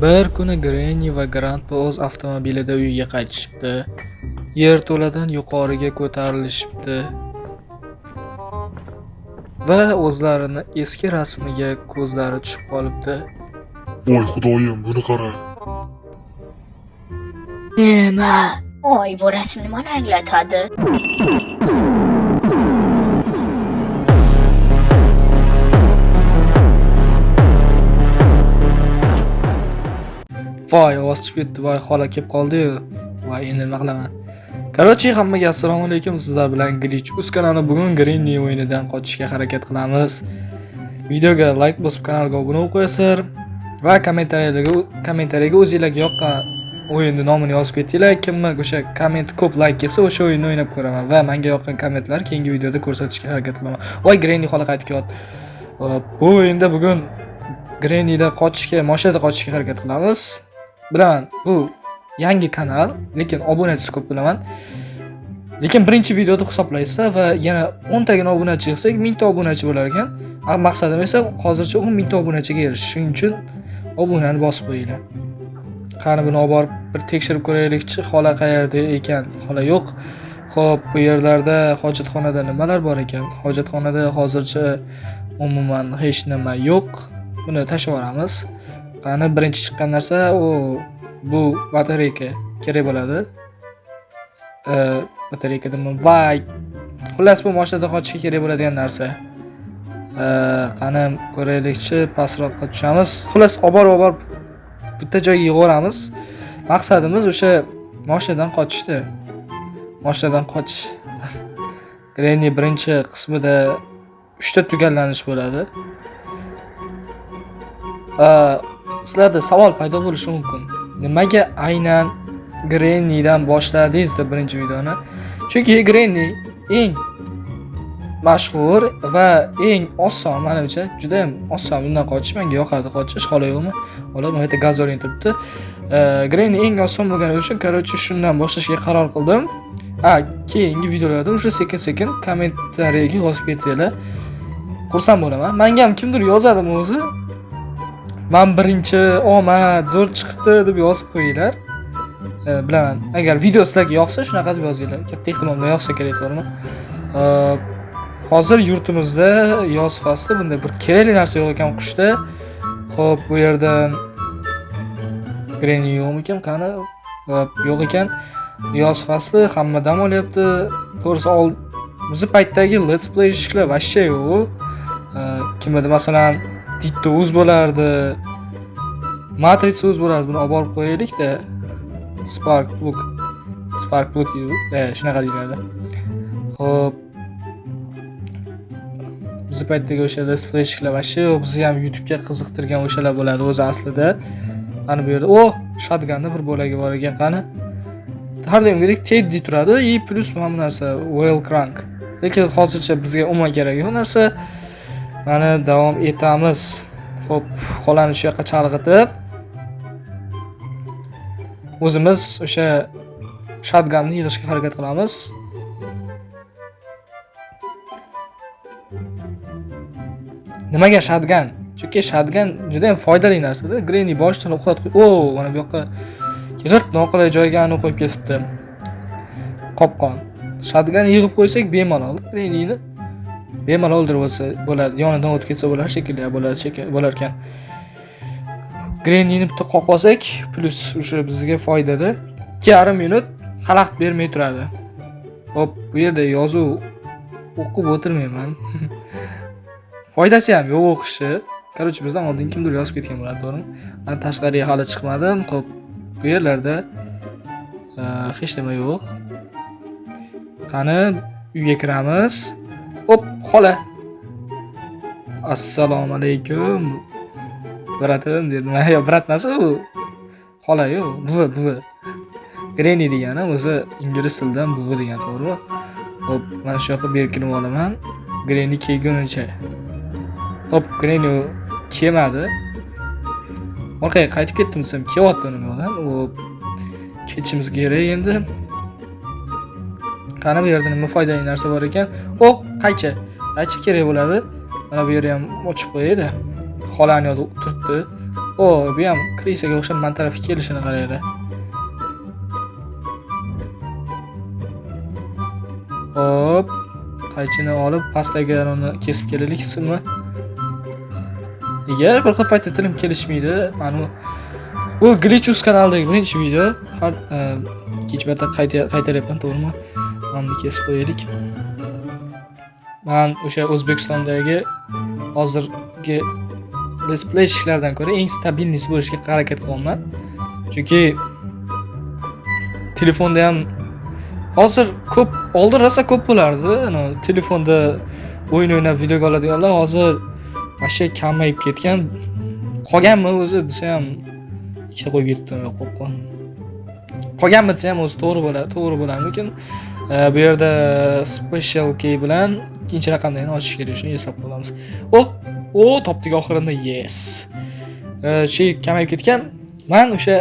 Bir kuni Granny va Grandpa o'z avtomobilida uyiga qaytishibdi. Yerto'ladan yuqoriga ko'tarilishibdi va o'zlarini eski rasmiga ko'zlari tushib qolibdi. Voy xudoyim, buni qara. Nima? Oy, bu rasm nimani anglatadi? Voy, ovoz chiqib ketdi, voy xola kelib qoldi-yu. Voy, endi nima qilaman? Qarochi, hammaga assalomu alaykum. Sizlar bilan Glitch Uz kanali. Bugun Granny o'yinidan qochishga harakat qilamiz. Videoga like bosib kanalga obuna bo'lib qo'yasizlar va kommentariyaga o'zingizlarga yoqqan o'yinni nomini yozib ketinglar. Kimni o'sha komment ko'p like kelsa, o'sha o'yinni o'ynab ko'raman va menga yoqqan kommentlar keyingi videoda ko'rsatishga harakat qilaman. Voy, Granny xola qaytib kelyapti. Bu o'yinda bugun Grannyda mashinada qochishga harakat qilamiz. Bilaman, bu yangi kanal, lekin obunachisi ko'p bilaman. Lekin birinchi videoda hisoblaysiz va yana 10 tagina obunachi yig'sak 1000 ta obunachi bo'lar ekan. Maqsadim esa hozircha 10 000 ta obunachiga erishish. Shuning uchun obunani bosib qo'yinglar. Qani buni olib borib bir tekshirib ko'raylikchi, xola qayerda ekan? Xola yo'q. Xo'p, bu yerlarda hojatxonada nimalar bor ekan? Hojatxonada hozircha umuman hech nima yo'q. Buni tashlab yuboramiz. Qani birinchi chiqqan narsa bu batareyka kerak bo'ladi. Batareyka dema. Voy. Xullas bu mashinada qochishga kerak bo'ladigan narsa. Qani ko'raylikchi, pastroqqa tushamiz. Xullas olib bitta joyga yig'oramiz. Maqsadimiz o'sha mashinadan qochishdi. Mashinadan qochish. Granny birinchi qismida 3 ta tugallanish bo'ladi. Sizlarda savol paydo bo'lishi mumkin. Nimaga aynan Grannydan boshladingiz deb birinchi videoni? Chunki Granny eng mashhur va eng oson, menimcha juda ham oson. Bundan qochish menga yoqadi, qochish xola yo'qmi? Xola bu yerda gazolin turibdi. Granny eng oson bo'lgani uchun, qarochi shundan boshlashga qaror qildim. Keyingi videolarda o'sha sekin-sekin kommentariyaga yozib ketinglar. Xursand bo'laman. Menga ham kimdir yozadimi o'zi? Men birinchi omad zo'r chiqibdi deb yozib qo'yinglar. Bilaman, agar video sizlarga yoqsa shunaqa deb yozinglar. Katta ehtimol bilan yoqsa kerak, to'g'rimi? Hozir yurtimizda yoz fasli, bunday bir kerakli narsa yo'q ekan qushda. Xo'p, bu yerdan Granny yo'qmi ekan? Qani? Yo'q ekan. Yoz fasli, hamma dam olyapti. To'g'risi, bizi paytdagi let's play ishlar vashcha yo'q. Kimda masalan Ditto o'z bo'lardi. Matrica o'z bo'lardi. Buni olib borib qo'yaylik-da. Spark Plug shunaqa deyiladi. Xo'p. Biz paytdagi o'sha display ishlar vashcha yo'q. Bizni ham YouTube ga qiziqtirgan o'shalar bo'ladi o'zi aslida. Qani bu yerda shotgunning bir bo'lagi bor ekan, qani. Har doimgidek Teddy turadi, plus mana narsa Whale Crank. Lekin hozircha bizga umuman kerak yo'q narsa. Mana davom etamiz. Xo'p, xolani shu yoqqa chalg'itib o'zimiz o'sha shotgunni yig'ishga harakat qilamiz. Nimaga shotgun? Chunki shotgun juda ham foydali narsa-da. Granny boshidan uxlatib mana bu yoqqa g'irt noqulay joyga qo'yib ketibdi. Qopqon. Shotgun yig'ib qo'ysak bemalol Grannyni bemalol o'ldirib bo'ladi. Yonidan o'tib ketsa bo'lar shekilli, bo'lar ekan. Grannyni bitta qoqolsak, plus o'sha bizga foydada 2,5 minut xalaqit bermay turadi. Hop, bu yerda yozuv o'qib o'tirmayman. Foydasi ham yo'q o'qishi. Qarochi bizdan oldin kimdir yozib ketgan bo'ladi, to'g'rimi? Men tashqariga hali chiqmadim. Xo'p, bu yerlarda hech nima yo'q. Qani uyga kiramiz. Hop, xola. Assalomu alaykum. Bratim dedim. Yo, brat emas u. Xola yo'q, buvi. Granny degani o'zi ingliz tilidan buvi degan, to'g'rimi? Hop, mana shu yoqqa berkinib olaman. Granny kelgunicha. Hop, Granny kelmadi. Orqaga qaytib ketdim desam, kelyapti uning yo'ldan. Hop, ketishimiz kerak endi. Qani bu yerda nima foydali narsa bor ekan? Qaychi kerak bo'ladi. Mana bu yerni ham ochib qo'yaylik. Xolani yo'lda turibdi. O, bu ham krisaga o'xshab men tarafga kelishini qaranglar. Hop, qaychini olib pastdagi uni kesib kelaylik qismni. Nega bir xil paytda tilim kelishmaydi? Mana bu Glitchus kanalidagi birinchi video. Har ikkinchi marta qaytaryapman, to'g'rimi? Mana kesib qo'yaylik. Men o'sha O'zbekistondagi hozirgi displey eshiklardan ko'ra eng stabilnisi bo'lishga harakat qilyapman. Chunki telefonda ham hozir ko'p, oldin rosa ko'p bo'lardi. Telefonda o'yin o'ynab videoga oladiganlar hozir masha kamayib ketgan. Qolganmi o'zi desa ham ikkita qo'yib ketdim, yo'q qo'yib. Qolganmi desa ham o'zi to'g'ri bo'ladi, lekin bu yerda special key bilan ikkinchi raqamni ochish kerak, shuni eslab qolamiz. Topdik oxirida, yes. Kamayib ketgan. Men o'sha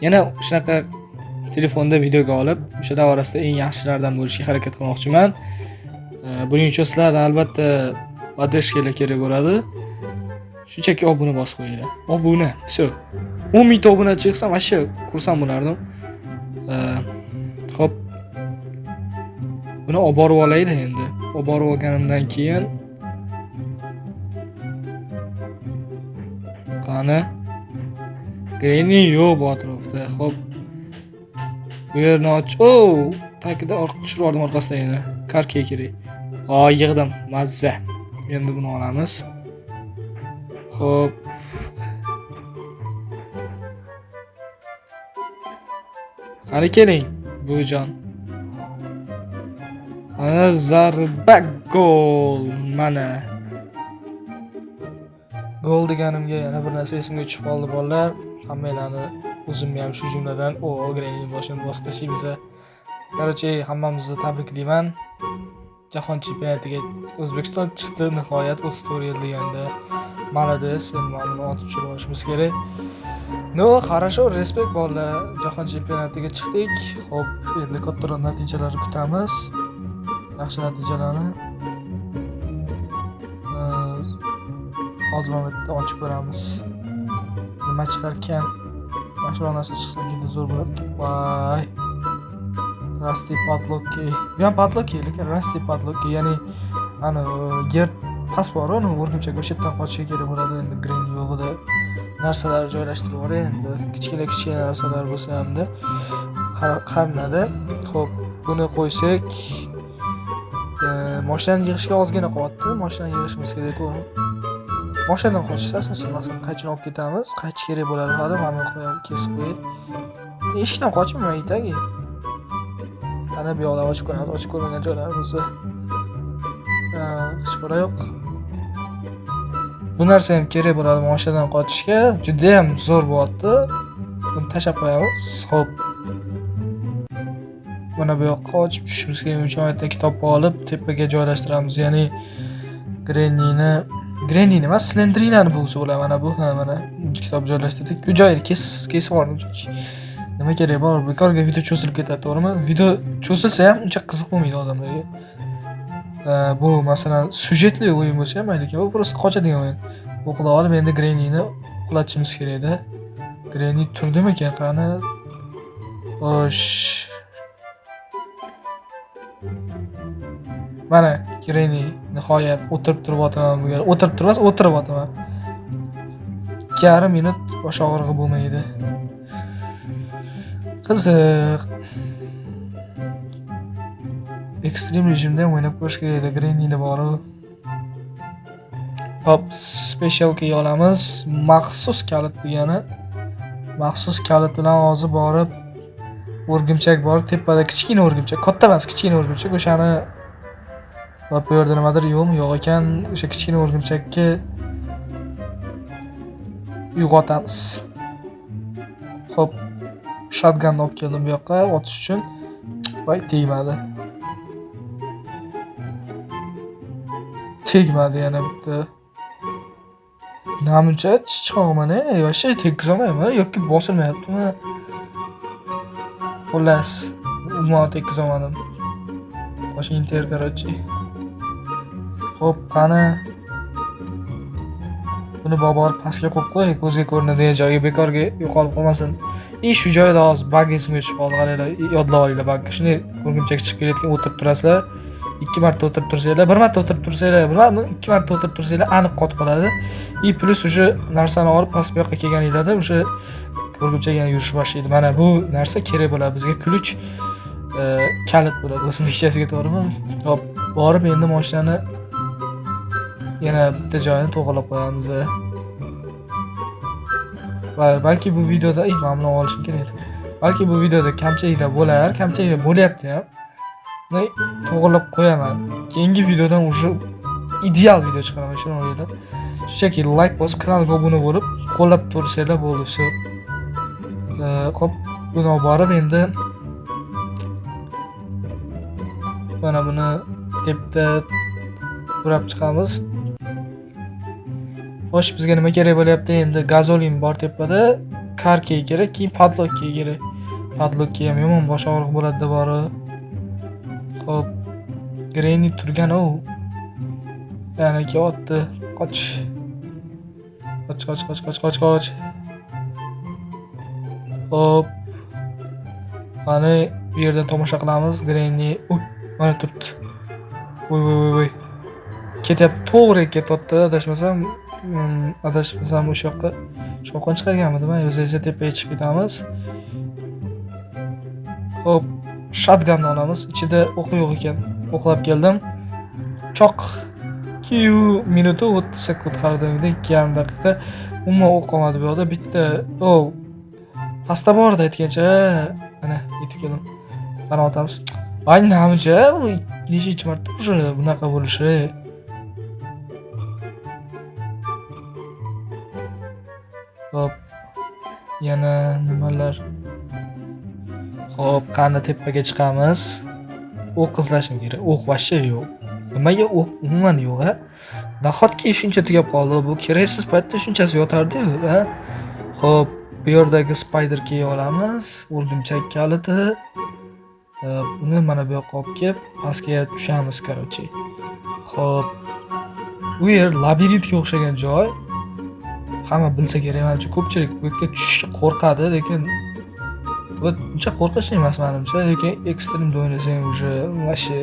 yana shunaqa telefonda videoga olib, o'sha davrasida eng yaxshilardan bo'lishga harakat qilmoqchiman. Buning uchun sizlardan albatta podeshkalar kerak bo'ladi. Shunchaki obuna bosib qo'yinglar. Obuna, все. 10 ming obuna chiqsa, masha kursam bo'lardim. Xo'p. Buni olib borib olaydi endi. Olib borib olganimdan keyin qani Granny yo'q bu atrofda. Xo'p. Bu yerni och. Tagida tushirib oldim orqasidan yana. Karka kerak. Yig'dim, mazza. Endi buni olamiz. Xo'p. Qani keling, buvijon. Zarba gol mana. Gol deganimga yana bir narsa esimga tushib qoldi bolalar. Hammalarni o'zimni ham shu jumladan Granny boshini bosib tashlaymiz. Qarochi, hammamizni tabriklayman. Jahon chempionatiga O'zbekiston chiqdi nihoyat, o'z to'g'ri deganda. Молодец, endi buni otib tushirib olishimiz kerak. Хорошо, respekt bolalar. Jahon chempionatiga chiqdik. Xo'p, endi kattaroq natijalarni kutamiz. Yaxshi natijalarni. Hozir bitta ochib ko'ramiz. Nima chiqarkan? Yaxshiroq narsa chiqsa juda zo'r bo'ladi. Voy. Rusty Padlocky. Bu ham Padlocky, lekin Rusty Padlocky, ya'ni ana yer pasport uni o'rgimchak o'sha yerdan qochishga kerak bo'ladi. Endi Granny yo'g'ida narsalar joylashtirib yuboray endi. Kichkina narsalar bo'lsa hamda qarnada. Xo'p, buni qo'ysak, mashinani yig'ishga ozgina qolyapti. Mashinani yig'ishimiz kerak, to'g'rimi? Mashinadan qochishsa asosiy maqsad qaychini olib ketamiz. Qaychi kerak bo'ladi hali, mana qo'yib kesib qo'yib. Eshikdan qochmayman itagi. Ana bu yoqda ochib ko'ramiz, ochib ko'rmagan joylarimizni. Hech qara yo'q. Bu narsa ham kerak bo'ladi mashinadan qochishga. Juda ham zo'r bo'lyapti. Buni tashab qo'yamiz. Xo'p. Mana bu yoqqa ochib tushishimiz kerak. Uchun kitob olib tepaga joylashtiramiz. Ya'ni Granny emas, Slendrinani bo'lsa bo'ladi. Mana bu, mana kitob joylashtirdik. Bu joyini kesib yubordim chunki nima kerak bor? Bekorga video cho'zilib ketadi, to'g'rimi? Video cho'zilsa ham uncha qiziq bo'lmaydi odamlarga. Bu masalan syujetli o'yin bo'lsa ham mayli, bu просто qochadigan o'yin. O'qila olib endi Grannyni uxlatishimiz kerak-da. Granny turdimi ekan, qani? Xo'sh. Mana Granny nihoyat o'tirib turibman bu yer. O'tirib turmas, o'tiryapman. 2,5 minut bosh og'rig'i bo'lmaydi. Qiziq. Ekstrem rejimda ham o'ynab ko'rish kerak edi. Grannyni bor-u. Hop, special key olamiz. Maxsus kalit degani. Maxsus kalit bilan hozir borib o'rgimchak bor, tepada kichkina o'rgimchak, katta emas, kichkina o'rgimchak. O'shani bu yerda nimadir yo'q ekan, o'sha kichkina o'rgimchakka uyg'otamiz. Xo'p, shotgunni olib keldim bu yoqqa otish uchun. Voy, tegmadi. Tegmadi yana bitta. Namuncha chiqoqman-a, yo'qsa tegizolmayman yoki bosilmayaptimi? Xullas, umuman tegizolmadim. Bosh inter qarochi. Xo'p, qani. Buni borib pastga qo'yib qo'y, ko'zga ko'rinadigan joyga bekorga yo'qolib qolmasin. Shu joyda hozir bug esimga tushib qoldi, qaranglar, yodlab olinglar bugni. Shunday o'rgimchak chiqib kelayotgan o'tirib turasizlar. 2 marta o'tirib tursanglar, 1 marta o'tirib tursanglar, 2 marta o'tirib tursanglar aniq qotib qoladi. Plus o'sha narsani olib past bu yoqqa kelganinglarda o'sha o'rgimchak yana yurishni boshlaydi. Mana bu narsa kerak bo'ladi bizga. Ключ kalit bo'ladi o'zbekchasiga, to'g'rimi? Hop, borib endi mashinani yana bitta joyini to'g'rilab qo'yamiz. Va balki bu videoda mana buni olishim kerak. Balki bu videoda kamchiliklar bo'lar, kamchiliklar bo'lyapti ham. Buni to'g'rilab qo'yaman. Keyingi videodan уже ideal video chiqaraman, shuni o'ylab. Shunchaki like bosib, kanalga obuna bo'lib, qo'llab tursanglar bo'ldi. Shu. Xo'p, buni olib borib endi mana buni tepda burab chiqamiz. Xo'sh, bizga nima kerak bo'lyapti? Endi gazolin bor tepada, karkey kerak, keyin padlokkey kerak. Padlokki ham yomon bosh og'riq bo'ladi deb bori. Xo'p, Granny turgan u. Yana kelyapti. Qoch. Qoch. Hop. Qani bu yerda tomosha qilamiz. Granny mana turibdi. Voy. Ketyapti, to'g'ri ketyapti, adashmasam o'sha yoqqa shovqin chiqarganmidim. O'zimizga tepaga chiqib ketamiz. Hop, shotgunni olamiz. Ichida o'q yo'q ekan. O'qlab keldim. Choq 2 minut 30 sekund qardimda 2,5 daqiqa. Umuman o'q qolmadi bu yoqda. Bitta pastda bordi aytgancha. Mana yetib keldim. Qani otamiz. Ay, namja bu nechinchi marta уже bunaqa bo'lishi. Hop. Yana nimalar? Hop, qani tepaga chiqamiz. O'q qizlashim kerak. O'q vashcha yo'q. Nimaga o'q umuman yo'q, ha? Nahotki shuncha tugab qoldi. Bu keraksiz paytda shunchasi yotardi-yu, ha? Hop, bu yerdagi spider key olamiz. O'rgimchak kaliti. Buni mana bu yoqqa olib kelib, pastga tushamiz, короче. Hop. Bu yer labirintga o'xshagan joy. Hamma bilsa kerak, menimcha ko'pchilik bu yerga tushishga qo'rqadi, lekin bu uncha qo'rqish emas menimcha, lekin ekstrem o'ynasang уже vashi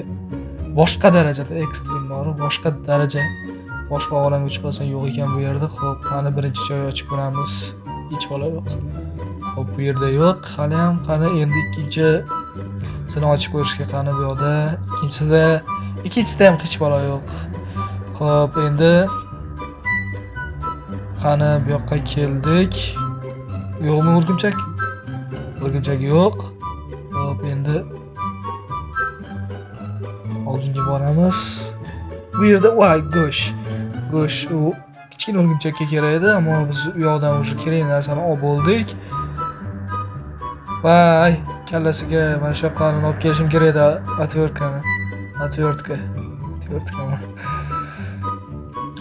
boshqa darajada ekstrem bor, boshqa daraja. Boshqa olamga uchib qolsang yo'q ekan bu yerda. Xo'p, qani birinchi joy ochib ko'ramiz. Hech bola yo'q. Xo'p, bu yerda yo'q. Hali ham qani endi ikkinchi sini ochib ko'rishga qani bu yoqda. Ikkinchisida ham hech bola yo'q. Xo'p, endi qani bu yoqqa keldik. Yo'qmi o'rgimchak? O'rgimchak yo'q. Xo'p, endi oldinga boramiz. Bu yerda voy go'sh u kichkina o'rgimchakka kerak edi, ammo biz u yoqdan уже kerak narsani olib bo'ldik. Voy, kallasiga mana shu yoqqani olib kelishim kerak edi, отвёртка.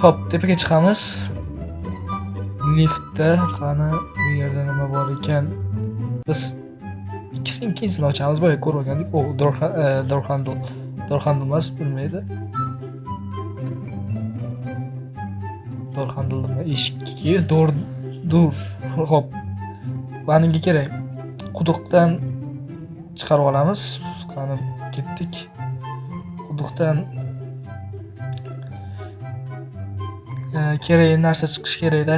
Xo'p, tepaga chiqamiz. Liftda qani bu yerda nima bor ekan? Biz ikkinchisini ochamiz, boya ko'rgandik. Door handle emas, bilmaydi. Door handle nima? Eshikki, door. Xo'p. Buninga kerak. Quduqdan chiqarib olamiz. Qani ketdik. Quduqdan kerak narsa chiqish kerak-da.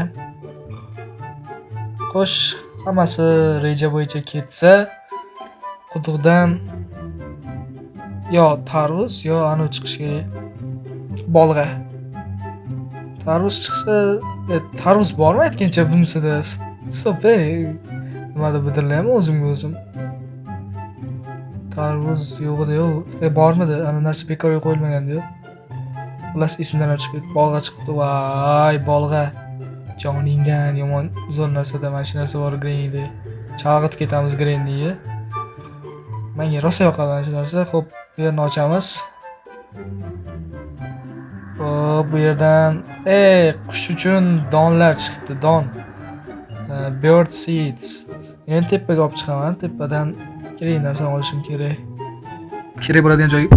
Xo'sh, hammasi reja bo'yicha ketsa, quduqdan yo tarvuz yo anu chiqish kerak. Bolg'a. Tarvuz chiqsa, tarvuz bormi aytgancha bunisida? Stop, nimada bidirlayman o'zimga o'zim. Tarvuz yo'q-da, bormidi? Ana narsa bekorga qo'yilmagan-da. Xullas esimdan chiqib ketdi. Bolg'a chiqdi. Voy, bolg'a. Joningdan yomon zo'r narsada mana shu narsa bor Grannyda. Chalg'itib ketamiz Grannyga. Menga rosa yoqadi mana shu narsa. Xo'p, bu yerni ochamiz. Xo'p, bu yerdan qush uchun donlar chiqibdi, don. Bird seeds. Endi tepaga olib chiqaman. Tepadan kerak narsani olishim kerak. Kerak bo'ladigan joyga.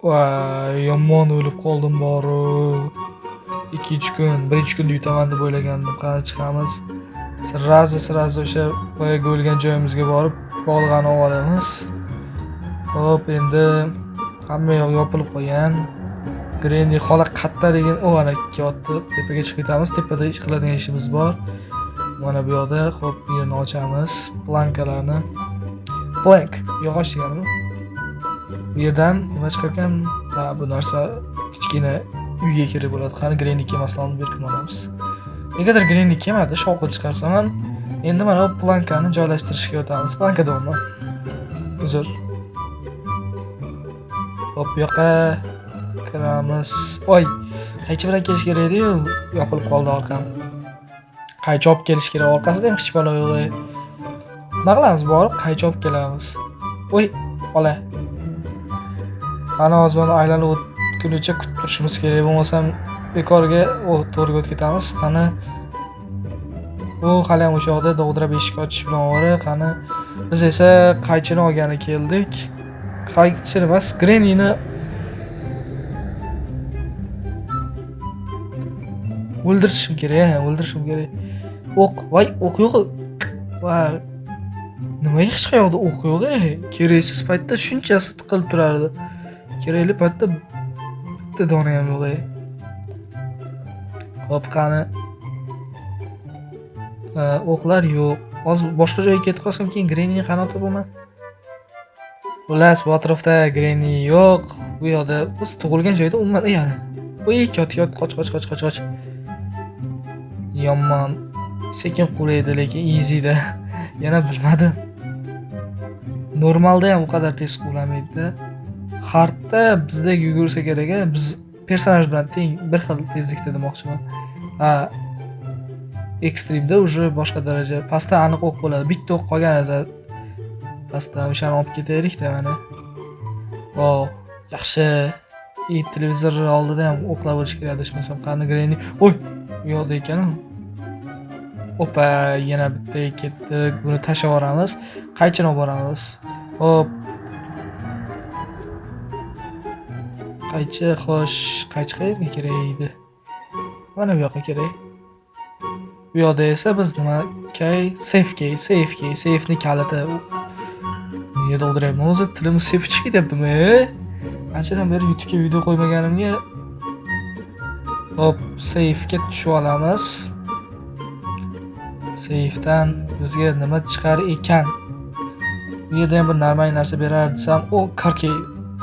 Voy, yomon o'lib qoldim boru. 2-3 kun, 1-2 kunda yutaman deb o'ylagandim. Qani chiqamiz. Sirazi o'sha boyaga o'lgan joyimizga borib, bolg'ani olamiz. Xo'p, endi hamma yoq yopilib qolgan. Granny xola qatta degan ana katta tepaga chiqib ketamiz. Tepada ish qiladigan ishimiz bor. Mana bu yoqda xo'p, yerni ochamiz. Plankalarni. Plank, yog'och deganimi? Bu yerdan nima chiqar ekan? Ha, bu narsa kichkina uyga kerak bo'ladi. Qani Granny kemasini bir kun olamiz. Negadir Granny kemadi, shovqin chiqarsam ham. Endi mana bu plankani joylashtirishga o'tamiz. Plankadami? Uzr. Hop, bu yoqqa kiramiz. Voy, qaychi bilan kelish kerak edi-yu, yopilib qoldi orqam. Qaychi olib kelish kerak, orqasida ham hech balo yo'q. Nima qilamiz? Borib qaychi olib kelamiz. Voy, ola. Ana hozir buni aylanib o'tgunicha kutib turishimiz kerak. Bo'lmasam bekorga to'g'riga o'tib ketamiz. Qani u hali ham o'sha yoqda dovdirab eshik ochish bilan ovora. Qani biz esa qaychini olgani keldik. Qaychi emas, Grannyni o'ldirishim kerak. O'q, voy, o'q yo'q. Va nimaga hech qayoqda o'q yo'q? Keraksiz paytda shunchasi tiqilib turardi. Kerakli paytda bitta dona ham yo'q. Hop, qani o'qlar yo'q. Hozir boshqa joyga ketib qolsam, keyin Grannyni qanot topaman. Xullas, bu atrofda Granny yo'q. Bu yoqda biz tug'ilgan joyda umuman yana. Voy, qoch. Yomon. Sekin qulaydi, lekin easy-da. Yana bilmadim. Normalda ham bu qadar tez qulamaydi. Hardda bizdek yugursa kerak, biz personaj bilan teng bir xil tezlikda demoqchiman. Ha, ekstremda уже boshqa daraja. Pastda aniq o'q bo'ladi. Bitta o'q qolganida pastda o'shani olib ketaylik-da mana. Voh, yaxshi. Televizor oldida ham o'qlar bo'lish kerak adashmasam. Qani Granny. Voy, bu yoqda ekan-ku. Opa, yana bitta ketdik. Buni tashlab yuboramiz. Qaychini olib boramiz. Hop. Qaychi, xo'sh, qaychi qayerga kerak edi? Mana bu yoqqa kerak. Bu yoqda esa biz nima? Safe'ni kaliti. Nega dovdiryapman? O'zi tilim sep chiqib ketyaptimi? Qanchadan beri YouTube'ga video qo'ymaganimga. Hop, safe'ga tushib olamiz. Safe'dan bizga nima chiqar ekan? Bu yerda ham bir normal narsa berar desam, o karkey.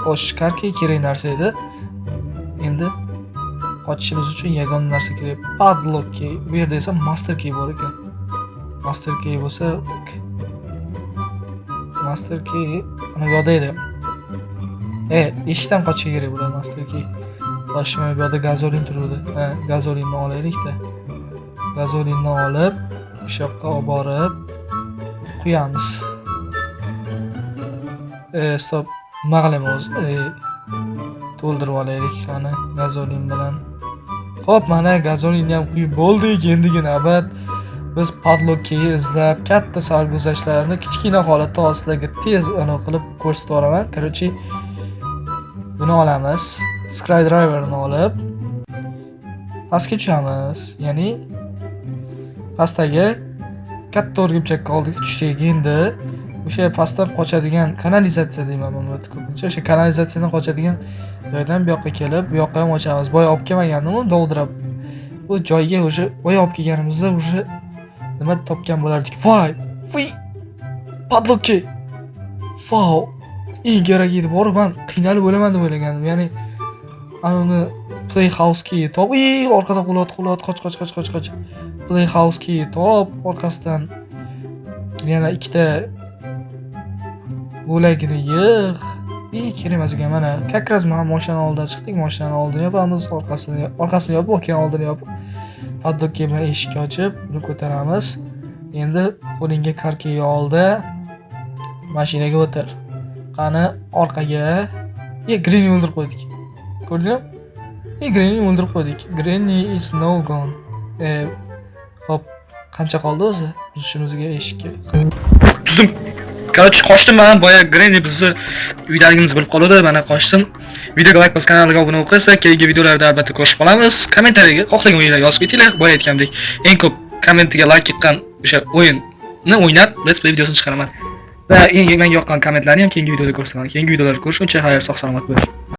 Xo'sh, karkey kerak narsa edi. Endi qochishimiz uchun yagona narsa kerak. Padlock key. Bu yerda esa master key bor ekan. Master key bo'lsa, master key ana yo'qda edi. Eshikdan qochish kerak bo'ladi master key. Toshma bu yerda gazolin turadi. Gazolinni olaylik-da. Gazolinni olib, o'sha yoqqa olib borib quyamiz. Stop. Nima qilaman o'zi? To'ldirib olaylik qani gazolin bilan. Xo'p, mana gazolinni ham quyib bo'ldik. Endigi navbat biz padlockni izlab, katta sarguzashtlarni kichkina holatda sizlarga tez aniq qilib ko'rsatib boraman. Короче, buni olamiz. Screwdriverni olib pastga tushamiz. Ya'ni pastdagi katta o'rgimchakka oldik tushdik. Endi o'sha pastdan qochadigan kanalizatsiya deyman men bu ko'pincha. O'sha kanalizatsiyadan qochadigan joydan bu yoqqa kelib, bu yoqqa ham ochamiz. Boya olib kelmagandim, dovdirab. Bu joyga o'sha boya olib kelganimizda o'sha nima topgan bo'lardik. Voy! Padlockki. Wow! Kerak edi. Bor, men qiynalib o'laman deb o'ylagandim. Ya'ni uni playhouse key top. Orqadan qo'lat, qoch. Playhouse key top, orqasidan yana ikkita bo'lagini yig'. Kerak emas ekan mana. Как раз mashina oldidan chiqdik. Mashinani oldini yopamiz, orqasini yopib, keyin oldini yopib, padlock bilan eshikni ochib, uni ko'taramiz. Endi qo'lingga karkey oldi. Mashinaga o'tir. Qani orqaga. Granny o'ldirib qo'ydik. Ko'rdingmi? Granny o'ldirib qo'ydik. Granny is no gone. Hop, qancha qoldi o'zi? Buzishimizga eshikka. Tuzdim. Короче, qochdim men. Boya Granny bizni uydaligimizni bilib qoldi, mana qochdim. Videoga like bosib kanaliga obuna bo'lib qo'ysa, keyingi videolarda albatta ko'rishib qolamiz. Kommentariyaga xohlagan o'yinlarni yozib ketinglar. Boya aytgandek, eng ko'p kommentiga like yiqqan o'sha o'yinni o'ynab, let's play videosini chiqaraman. Va eng menga yoqqan kommentlarni ham keyingi videoda ko'rsataman. Keyingi videolarda ko'rishguncha xayr, sog' salomat bo'ling.